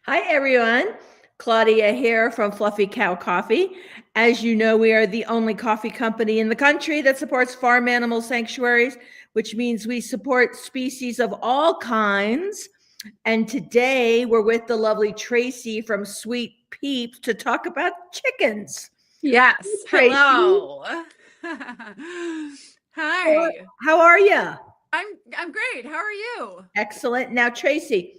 Hi, everyone. Claudia here from Fluffy Cow Coffee. As you know, we are the only coffee company in the country that supports farm animal sanctuaries, which means we support species of all kinds. And today we're with the lovely Tracy from Sweet Peeps to talk about chickens. Yes. Tracy, Hello. Hi. how are you? I'm great. How are you? Excellent. Now, Tracy,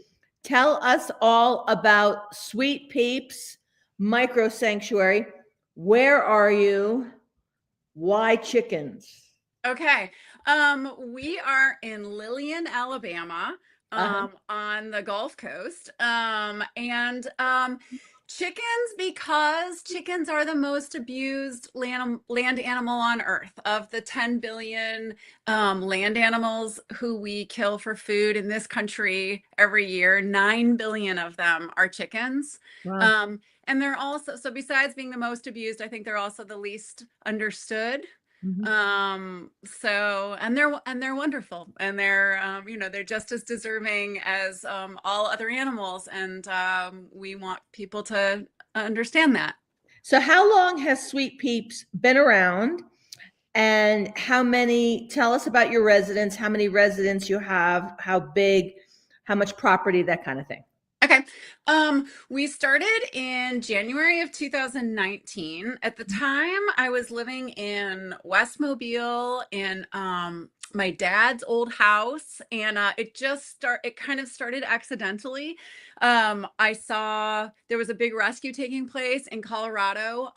tell us all about Sweet Peeps Microsanctuary. Where are you? Why chickens? Okay. We are in Lillian, Alabama, Uh-huh. on the Gulf Coast. And chickens, because chickens are the most abused land animal on Earth. Of the 10 billion land animals who we kill for food in this country every year, 9 billion of them are chickens. Wow. And they're also, so besides being the most abused, I think they're also the least understood. Mhm. And they're wonderful, and they're just as deserving as all other animals, and we want people to understand that. So, how long has Sweet Peeps been around? And tell us about your residents, how many residents you have, how big, how much property, that kind of thing. Okay. We started in January of 2019. At the time, I was living in West Mobile in my dad's old house, and it kind of started accidentally. I saw there was a big rescue taking place in Colorado.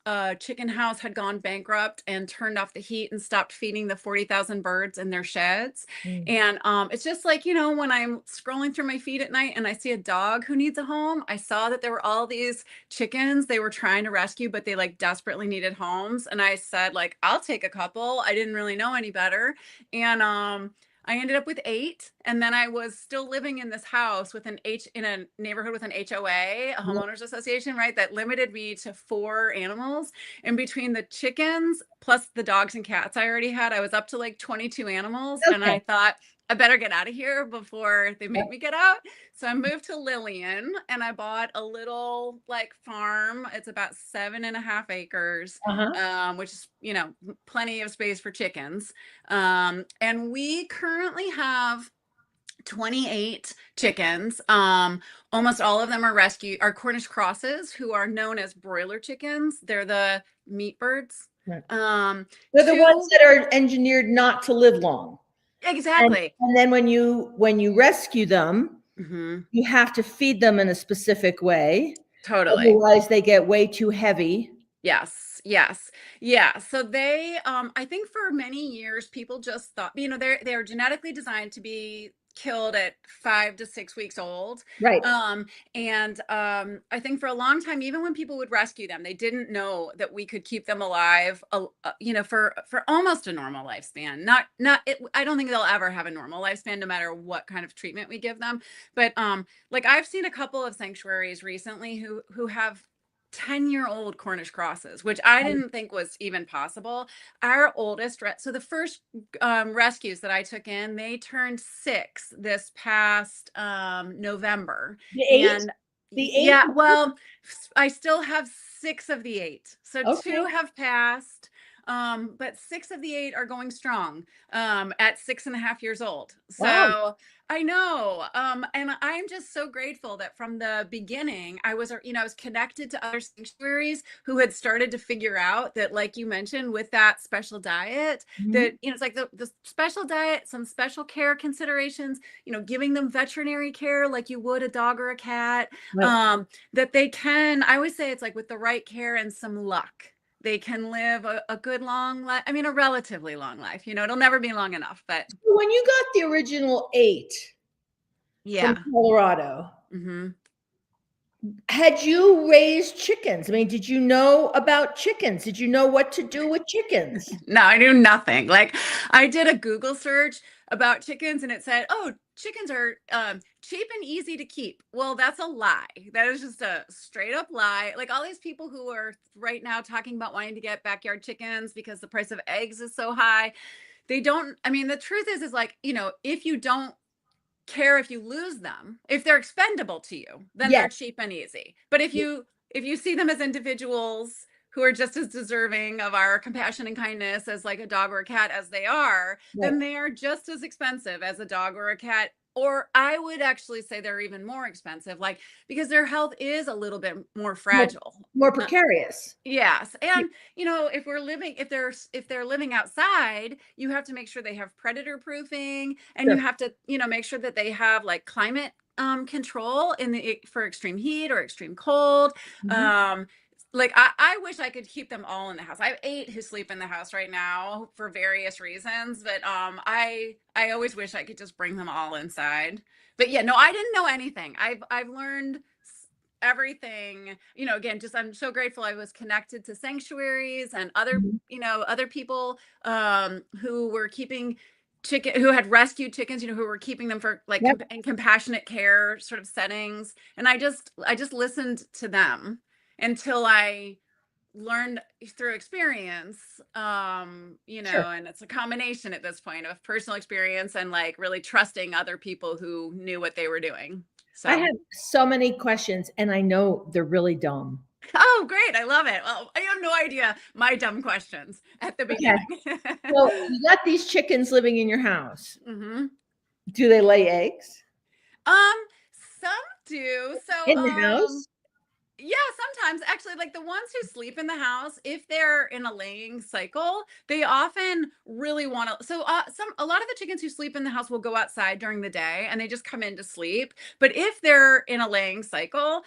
A chicken house had gone bankrupt and turned off the heat and stopped feeding the 40,000 birds in their sheds. Mm. And it's just like, when I'm scrolling through my feed at night and I see a dog who needs a home, I saw that there were all these chickens they were trying to rescue, but they like desperately needed homes. And I said, like, I'll take a couple. I didn't really know any better. And I ended up with 8. And then I was still living in this house in a neighborhood with an HOA, a homeowners association, right? That limited me to 4 animals. And between the chickens plus the dogs and cats I already had, I was up to like 22 animals. And Okay. I thought, I better get out of here before they make me get out. So I moved to Lillian, and I bought a little like farm. It's about 7.5 acres, Uh-huh. which is, plenty of space for chickens. And we currently have 28 chickens. Almost all of them are Cornish Crosses, who are known as broiler chickens. They're the meat birds. Right. Um, They're the ones two, that are engineered not to live long. And, exactly. and then when you rescue them, Hmm. you have to feed them in a specific way. Totally. Otherwise, they get way too heavy. Yes, yes. Yeah. So I think for many years people just thought, they're genetically designed to be killed at 5 to 6 weeks old. Right. I think for a long time, even when people would rescue them, they didn't know that we could keep them alive, for almost a normal lifespan. I don't think they'll ever have a normal lifespan, no matter what kind of treatment we give them. But like I've seen a couple of sanctuaries recently who have 10-year-old Cornish crosses, which I didn't think was even possible. Our oldest, so the first rescues that I took in, they turned 6 this past November. The eight? And The eight? yeah, well, I still have 6 of the 8. So 2 Okay. have passed. But 6 of the 8 are going strong at 6.5 years old. Wow. So I know. And I'm just so grateful that from the beginning, I was connected to other sanctuaries who had started to figure out that, like you mentioned, with that special diet, Mhm. that, it's like the special diet, some special care considerations, giving them veterinary care like you would a dog or a cat, Right. that I always say it's like with the right care and some luck, they can live a good long life. I mean, a relatively long life. It'll never be long enough, but When you got the original 8 from yeah. Colorado, Hmm. had you raised chickens? I mean, did you know about chickens? Did you know what to do with chickens? No, I knew nothing. Like, I did a Google search about chickens, and it said, "Oh, chickens are cheap and easy to keep." Well, that's a lie. That is just a straight up lie. Like all these people who are right now talking about wanting to get backyard chickens because the price of eggs is so high, they don't. I mean, the truth is like, if you don't care if you lose them. If they're expendable to you, then Yes. they're cheap and easy. But if you see them as individuals who are just as deserving of our compassion and kindness as like a dog or a cat as they are, then Right. they are just as expensive as a dog or a cat. Or I would actually say they're even more expensive, like because their health is a little bit more More, fragile. more precarious. Yes. And if they're living outside, you have to make sure they have predator proofing, and you Sure. have to, make sure that they have like climate control for extreme heat or extreme cold. Mhm. Um like I wish I could keep them all in the house. I have 8 who sleep in the house right now for various reasons, but I always wish I could just bring them all inside. But yeah, no, I didn't know anything. I've learned everything, again, just I'm so grateful I was connected to sanctuaries and other, Mhm. other people who were keeping who had rescued chickens, who were keeping them for like Yep. in compassionate care sort of settings. And I just listened to them until I learned through experience, Sure. and it's a combination at this point of personal experience and like really trusting other people who knew what they were doing. I So have so many questions, and I know they're really dumb. oh, great. I love it. Well, I have no idea my dumb questions at the Okay. beginning. So you got these chickens living in your house. hmm Do they lay eggs Um, some do. So, in the house? yeah, sometimes actually, like the ones who sleep in the house, if they're in a laying cycle, they often really want to. So, a lot of the chickens who sleep in the house will go outside during the day and they just come in to sleep. But if they're in a laying cycle,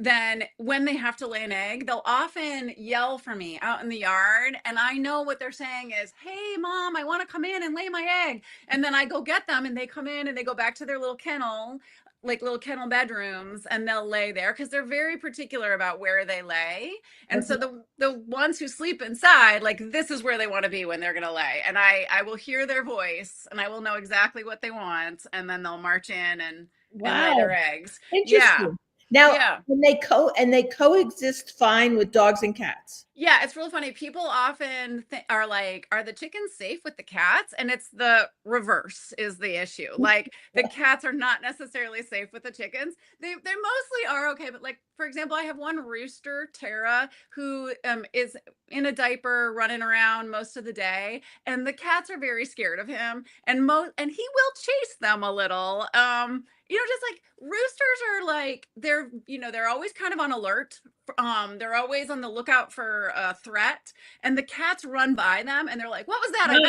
then when they have to lay an egg, they'll often yell for me out in the yard. And I know what they're saying is, "Hey, mom, I want to come in and lay my egg." And then I go get them and they come in and they go back to their little kennel, like little kennel bedrooms, and they'll lay there because they're very particular about where they lay. And Okay. so the ones who sleep inside, like this is where they want to be when they're going to lay. And I will hear their voice and I will know exactly what they want, and then they'll march in and lay their Wow. eggs. Yeah. Interesting. Now, Yeah. they coexist fine with dogs and cats. Yeah, it's really funny. People often are like, "Are the chickens safe with the cats?" And it's the reverse is the issue. Like the cats are not necessarily safe with the chickens. They mostly are okay, but like for example, I have one rooster, Tara, who is in a diaper running around most of the day, and the cats are very scared of him, and he will chase them a little. Just like roosters are like they're always kind of on alert. They're always on the lookout for a threat, and the cats run by them and they're like, "What was that? I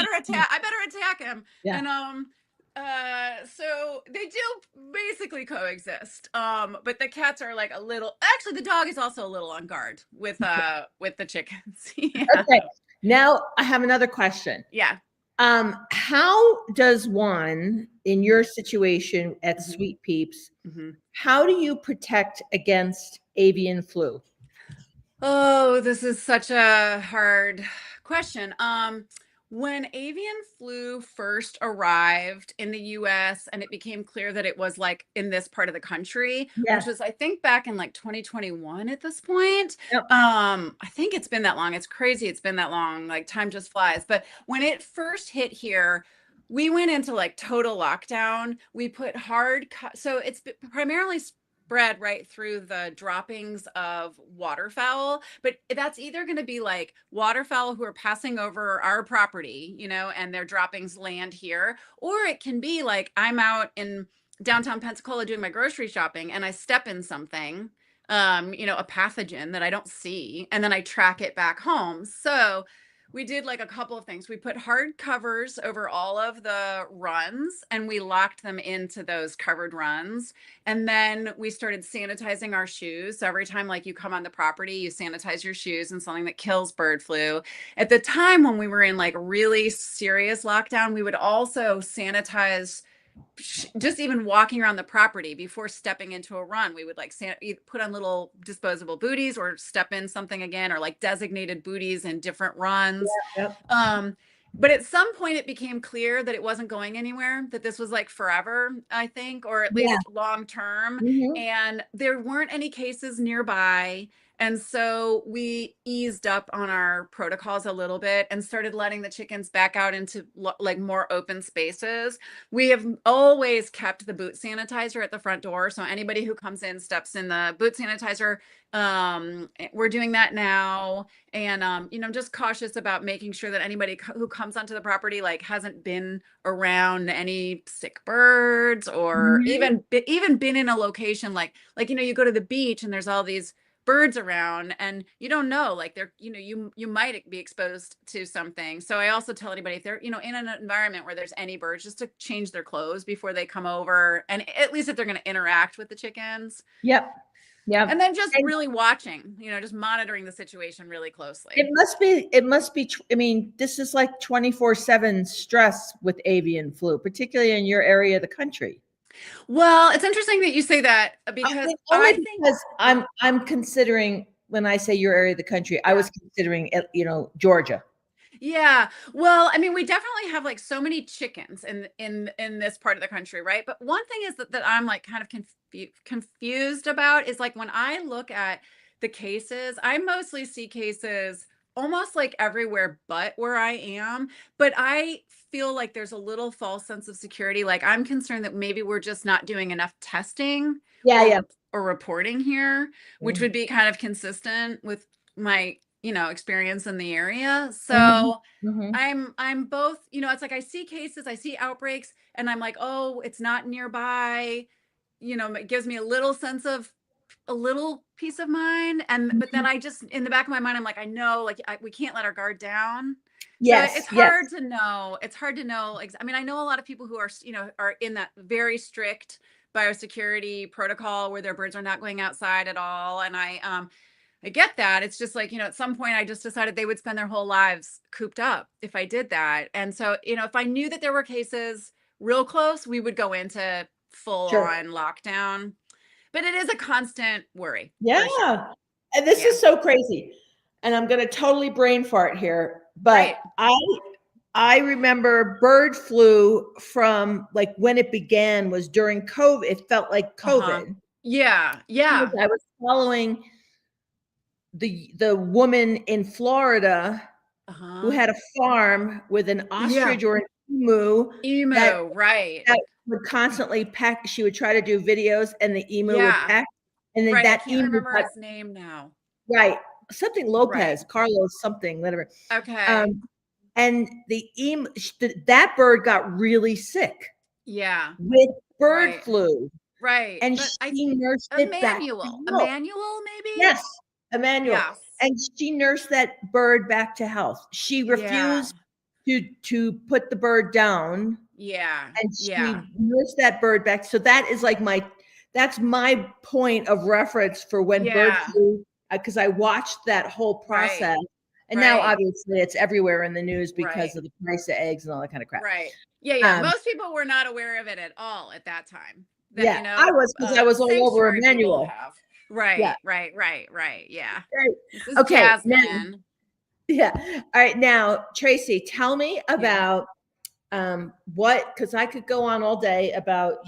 better attack him." Yeah. And so they do basically coexist. But the cats are like a little, actually the dog is also a little on guard with the chickens. Yeah. Okay. Now I have another question. Yeah. How does one in your situation at Mhm. Sweet Peeps, Mhm. how do you protect against avian flu? Oh, this is such a hard question. When avian flu first arrived in the US and it became clear that it was like in this part of the country, which Yes. was I think back in like 2021 at this point. Yep. I think it's been that long. It's crazy it's been that long. Like time just flies. But when it first hit here, we went into like total lockdown. We put so it's primarily spread right through the droppings of waterfowl, but that's either going to be like waterfowl who are passing over our property, and their droppings land here, or it can be like I'm out in downtown Pensacola doing my grocery shopping and I step in something, a pathogen that I don't see, and then I track it back home. So we did like a couple of things. We put hard covers over all of the runs and we locked them into those covered runs. And then we started sanitizing our shoes. So every time like you come on the property, you sanitize your shoes and something that kills bird flu. At the time when we were in like really serious lockdown, we would also sanitize just even walking around the property before stepping into a run. We would like put on little disposable booties or step in something again, or like designated booties in different runs. Yep. But at some point it became clear that it wasn't going anywhere, that this was like forever, I think, or at Yeah. least long term. Mhm. And there weren't any cases nearby. And so we eased up on our protocols a little bit and started letting the chickens back out into like more open spaces. We have always kept the boot sanitizer at the front door. So anybody who comes in steps in the boot sanitizer. We're doing that now. And, I'm just cautious about making sure that anybody who comes onto the property, like hasn't been around any sick birds or Mhm. even been in a location you go to the beach and there's all these birds around and you don't know, like they're, you might be exposed to something. So I also tell anybody if they're, in an environment where there's any birds, just to change their clothes before they come over. And at least if they're going to interact with the chickens. Yep. Yep. And then just And really watching, just monitoring the situation really it closely. must be, I mean, this is like 24/7 stress with avian flu, particularly in your area of the country. Well, it's interesting that you say that I because think only I think, because I'm considering when I say your area of the country, I yeah. was considering it, Georgia. Yeah. Well, I mean, we definitely have like so many chickens in this part of the country, right? But one thing is that I'm like kind of confused about is like when I look at the cases, I mostly see cases almost like everywhere but where I am, but I feel like there's a little false sense of security. Like I'm concerned that maybe we're just not doing enough testing Yeah, yeah. or reporting here, which would be kind of consistent with my experience in the area. Mhm, So mhm. I'm both, it's like I see cases, I see outbreaks, and I'm like, oh, it's not nearby. It gives me a little sense of a little peace of mind. And but then Mhm. I just in the back of my mind, I'm like, I know, like we can't let our guard down. So Yes, it's yes. hard to know. It's hard to know. I mean, I know a lot of people who are, are in that very strict biosecurity protocol where their birds are not going outside at all. And I get that. It's just like, at some point I just decided they would spend their whole lives cooped up if I did that. And so, if I knew that there were cases real close, we would go into full Sure. on lockdown. But it is a constant worry for sure. Yeah. And this Yeah. is so crazy. And I'm going to totally brain fart here, but Great. I remember bird flu from like when it began was during COVID. It felt like Uh-huh. COVID. Yeah. Yeah. I was following the woman in Florida who Uh-huh. had a farm with an Yeah. ostrich or an emu that Emo. Right. that would constantly peck. She would try to do videos, and the emu would Yeah. peck, and then Right. I that can't emu remember got his name now. right something Right. Lopez, Carlos something, whatever. Okay. Um, and that bird got really sick Yeah. with bird Right. flu, Right. and But I she nursed it back to health. Emmanuel, maybe? Yes, Emmanuel. Yes. And she nursed that bird back to health. She Yeah. refused to put the bird down, Yeah. and Yeah. she nursed that bird back. So that's my point of reference for when bird Yeah. flu, because I watched that whole Right. process. And now Right. obviously it's everywhere in the news Right. because of the price of eggs and all that kind of crap. Right. Yeah. Yeah. Um, Most people were not aware of it at all at that time. That, yeah, I was because I was all over sanctuary people Emmanuel. have. Yeah. Right. Right. Right. Right. Yeah. Right. This is Okay. Now, Jasmine. yeah. All right. Now, Tracy, tell me Yeah. about what, because I could go on all day about,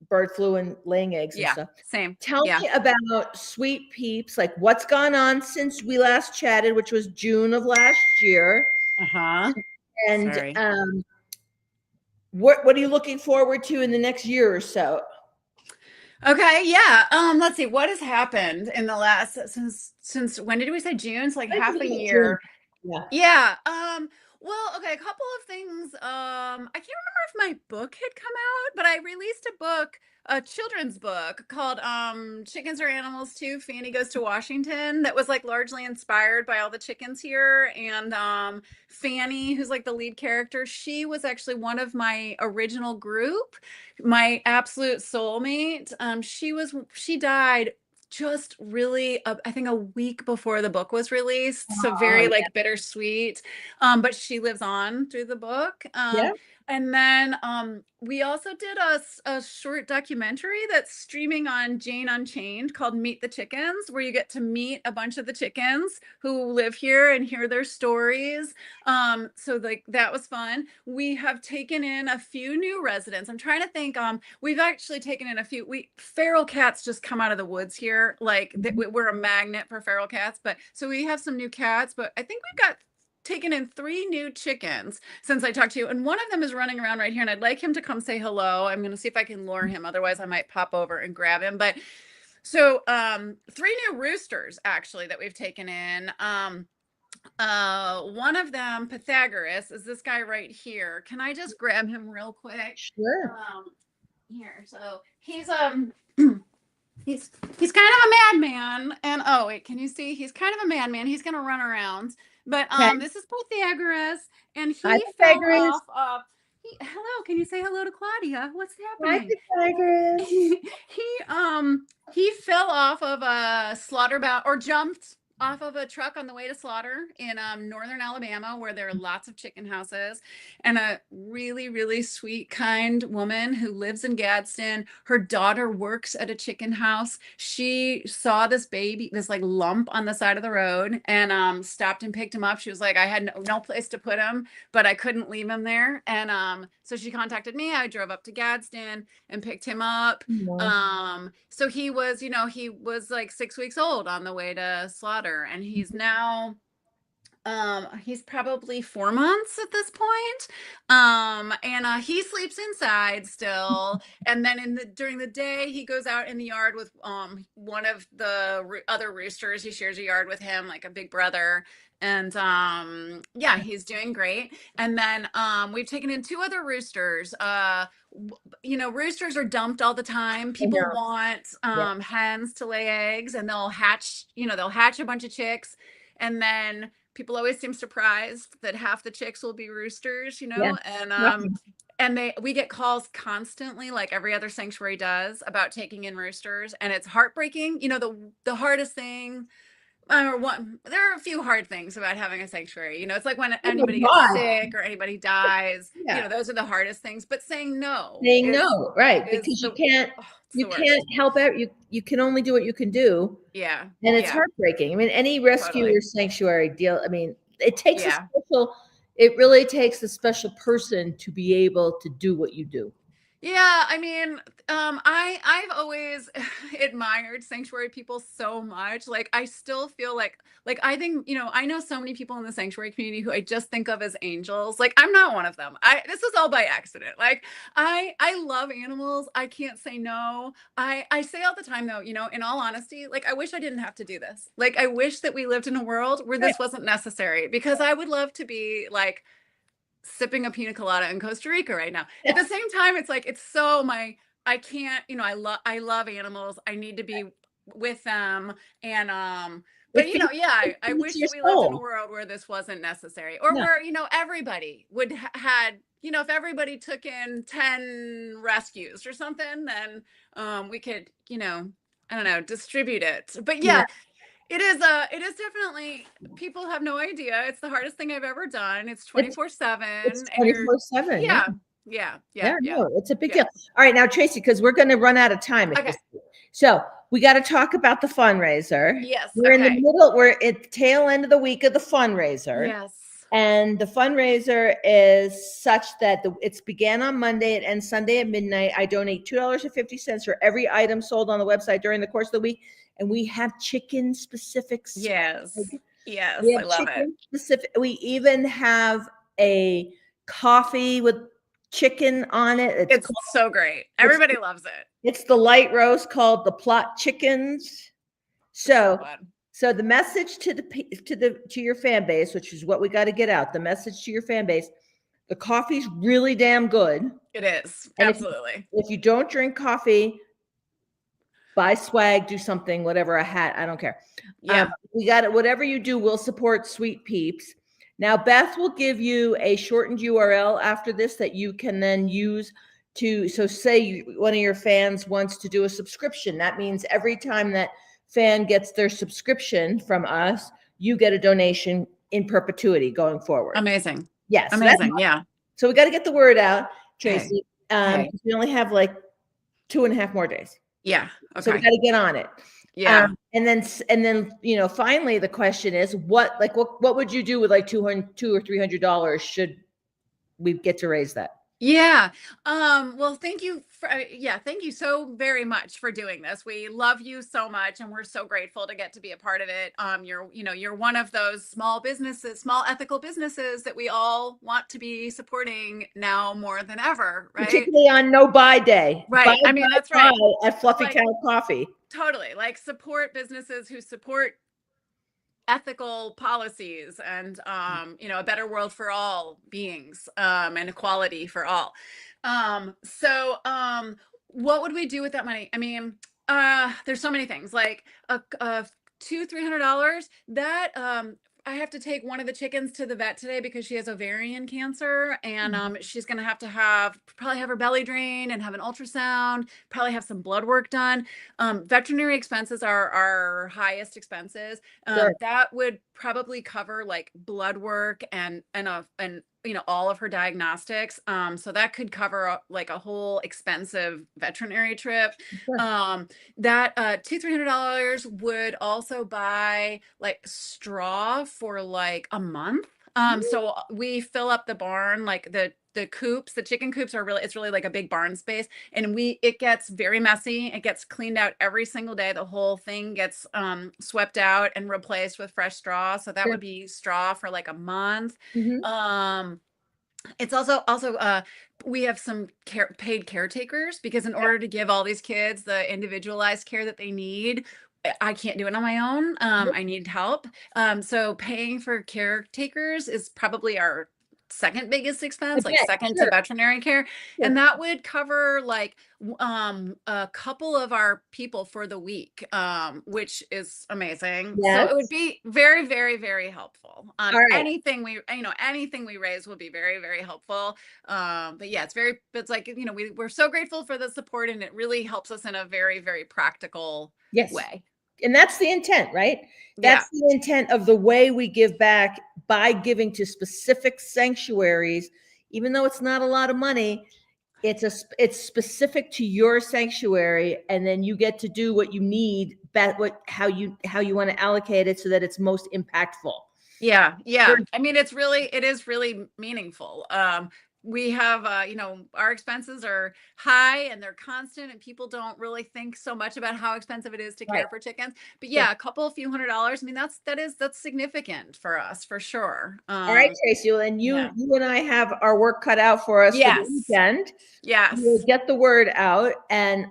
bird flu and laying eggs and Yeah. stuff. Same. Tell Yeah. me about Sweet Peeps, like what's gone on since we last chatted, which was June of last year. Uh-huh. And Sorry. what are you looking forward to in the next year or so? Okay, yeah. Let's see what has happened in the last since when did we say June? It's like I half think a it's June. year. Yeah. Yeah. Well, okay, a couple of things. I can't remember if my book had come out, but I released a book, a children's book called Chickens Are Animals Too. Fanny Goes to Washington, that was like largely inspired by all the chickens here. And Fanny, who's like the lead character, she was actually one of my original group, my absolute soulmate. She died just really I think a week before the book was released, so Oh, very yeah. like bittersweet. But she lives on through the book. Yeah. And then we also did a short documentary that's streaming on Jane Unchained called Meet the Chickens, where you get to meet a bunch of the chickens who live here and hear their stories. So like that was fun. We have taken in a few new residents. I'm trying to think. We've actually taken in a few. Feral cats just come out of the woods here. Like we're a magnet for feral cats. But so we have some new cats. But I think we've got taken in 3 new chickens since I talked to you, and one of them is running around right here, and I'd like him to come say hello. I'm going to see if I can lure him. Otherwise, I might pop over and grab him. But so 3 new roosters actually that we've taken in. One of them, Pythagoras, is this guy right here. Can I just grab him real quick? Sure. Here. So he's he's kind of a madman. And oh wait, can you see? He's kind of a madman. He's going to run around. But Okay. this is Pythagoras, and he Hi, fell Pythagoras. off of. Hello, can you say hello to Claudia? What's Hi, happening? Pythagoras. He fell off of a slaughterbound or jumped off of a truck on the way to slaughter in northern Alabama, where there are lots of chicken houses, and a really, really sweet, kind woman who lives in Gadsden. Her daughter works at a chicken house. She saw this baby, this like lump on the side of the road, and stopped and picked him up. She was like, I had no place to put him, but I couldn't leave him there. And so she contacted me. I drove up to Gadsden and picked him up. So he was, he was like 6 weeks old on the way to slaughter, and he's now he's probably 4 months at this point. And he sleeps inside still, and then during the day he goes out in the yard with one of the other roosters. He shares a yard with him, like a big brother. And yeah, he's doing great. And then we've taken in 2 other roosters. Roosters are dumped all the time. People want hens to lay eggs, and they'll hatch a bunch of chicks, and then people always seem surprised that half the chicks will be roosters, and we get calls constantly, like every other sanctuary does, about taking in roosters, and it's heartbreaking. The hardest thing, or there are a few hard things about having a sanctuary. It's like when anybody gets sick or anybody dies, those are the hardest things. But saying no, right? Because you can't help it. You can only do what you can do. Yeah. And it's heartbreaking. I mean, any rescue or sanctuary deal, I mean, it takes it really takes a special person to be able to do what you do. Yeah, I mean, I've always admired sanctuary people so much. Like, I still feel like I think, I know so many people in the sanctuary community who I just think of as angels. Like, I'm not one of them. This is all by accident. Like, I love animals. I can't say no. I say all the time though, in all honesty, like, I wish I didn't have to do this. Like, I wish that we lived in a world where this wasn't necessary, because I would love to be like sipping a pina colada in Costa Rica right now. At the same time, it's like, I can't, I love animals. I need to be with them. And, but I wish that we lived in a world where this wasn't necessary, or where, everybody would had, if everybody took in 10 rescues or something, then, we could, I don't know, distribute it. But it is definitely, people have no idea. It's the hardest thing I've ever done. It's 24/7. It's 24/7. Yeah. No, it's a big deal. All right, now Tracy, because we're going to run out of time. Okay. So we got to talk about the fundraiser. Yes. We're in the middle. We're at the tail end of the week of the fundraiser. Yes. And the fundraiser is such that it's began on Monday. It ends Sunday at midnight. I donate $2.50 for every item sold on the website during the course of the week. And we have chicken specifics. Yes. I love it. We even have a coffee with chicken on it. It's so great. Everybody loves it. It's the light roast called the Plot Chickens. So the message to your fan base, which is what we got to get out, the message to your fan base, the coffee's really damn good. It is. Absolutely. If you don't drink coffee, buy swag, do something, whatever, a hat, I don't care. Yeah. We got it. Whatever you do, we'll support Sweet Peeps. Now, Beth will give you a shortened URL after this that you can then use so say one of your fans wants to do a subscription. That means every time that fan gets their subscription from us, you get a donation in perpetuity going forward. Amazing. Yes. Amazing. Yeah. So we got to get the word out, Okay. Tracy. Okay. We only have like 2.5 more days. Yeah. So we Okay. got to get on it. Yeah. And then, finally the question is what would you do with like $200 or $300 should we get to raise that? Yeah. Well, thank you thank you so very much for doing this. We love you so much and we're so grateful to get to be a part of it. You're one of those small ethical businesses that we all want to be supporting now more than ever, right? Particularly on no buy day. Right. Buy, That's right. at Fluffy Cow Coffee. Totally. Like support businesses who support ethical policies and a better world for all beings and equality for all. What would we do with that money? I mean, there's so many things, like $200-300 that I have to take one of the chickens to the vet today because she has ovarian cancer, and she's going to probably have her belly drained and have an ultrasound, probably have some blood work done. Veterinary expenses are our highest expenses. Sure. That would probably cover like blood work and all of her diagnostics. So that could cover like a whole expensive veterinary trip. Sure. That $200-300 would also buy like straw for like a month. So we fill up the barn, like the coops, the chicken coops it's really like a big barn space, and it gets very messy. It gets cleaned out every single day. The whole thing gets swept out and replaced with fresh straw. So that would be straw for like a month. It's also we have some paid caretakers, because in order to give all these kids the individualized care that they need, I can't do it on my own. I need help. So paying for caretakers is probably our second biggest expense, like second to veterinary care. And that would cover like a couple of our people for the week, which is amazing. So it would be very, very, very helpful. Anything we raise will be very, very helpful. But yeah, it's like, we're so grateful for the support, and it really helps us in a very, very practical way. And that's the intent, right? That's the intent of the way we give back, by giving to specific sanctuaries. Even though it's not a lot of money, it's specific to your sanctuary, and then you get to do what you need, how you want to allocate it so that it's most impactful. Yeah. I mean, it is really meaningful. We have, our expenses are high and they're constant, and people don't really think so much about how expensive it is to care for chickens. But a few $100s. I mean, that's significant for us, for sure. All right, Tracy. And you and I have our work cut out for us for the weekend. Yes. We'll get the word out, and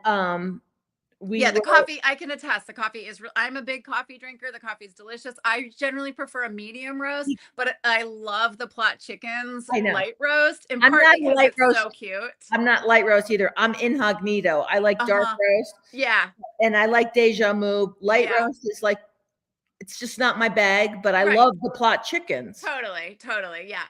the coffee, I can attest. The coffee is I'm a big coffee drinker. The coffee is delicious. I generally prefer a medium roast, but I love the plot chickens light roast. In part because it's so cute. I'm not light roast either. I'm incognito. I like dark roast. Yeah. And I like deja vu. Light roast is like, it's just not my bag, but I love the plot chickens. Totally. Yeah.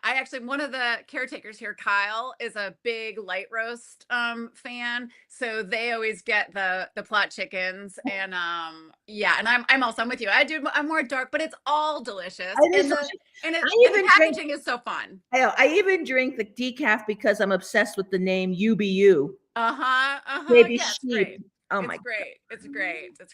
One of the caretakers here, Kyle, is a big light roast fan. So they always get the plot chickens. And I'm with you. I'm more dark, but it's all delicious. And the packaging is so fun. I even drink the decaf because I'm obsessed with the name UBU. Baby sheep. Great. Oh my great. It's great. That's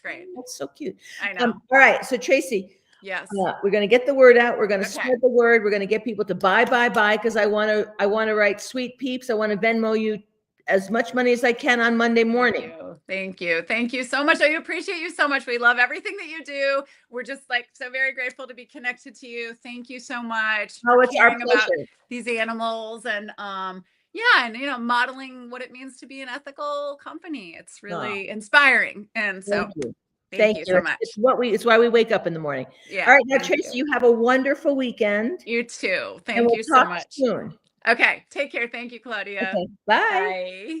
so cute. I know. All right. So Tracy, yes, we're going to get the word out. We're going to spread the word. We're going to get people to buy, because I want to write Sweet Peeps. I want to Venmo you as much money as I can on Monday morning. Thank you so much. I appreciate you so much. We love everything that you do. We're just like so very grateful to be connected to you. Thank you so much for caring about these animals, and modeling what it means to be an ethical company. It's really inspiring. And so thank you so much. It's why we wake up in the morning. Yeah. All right. Now, Tracy, you have a wonderful weekend. You too. Thank you so much. Soon. Okay. Take care. Thank you, Claudia. Okay, bye. Bye.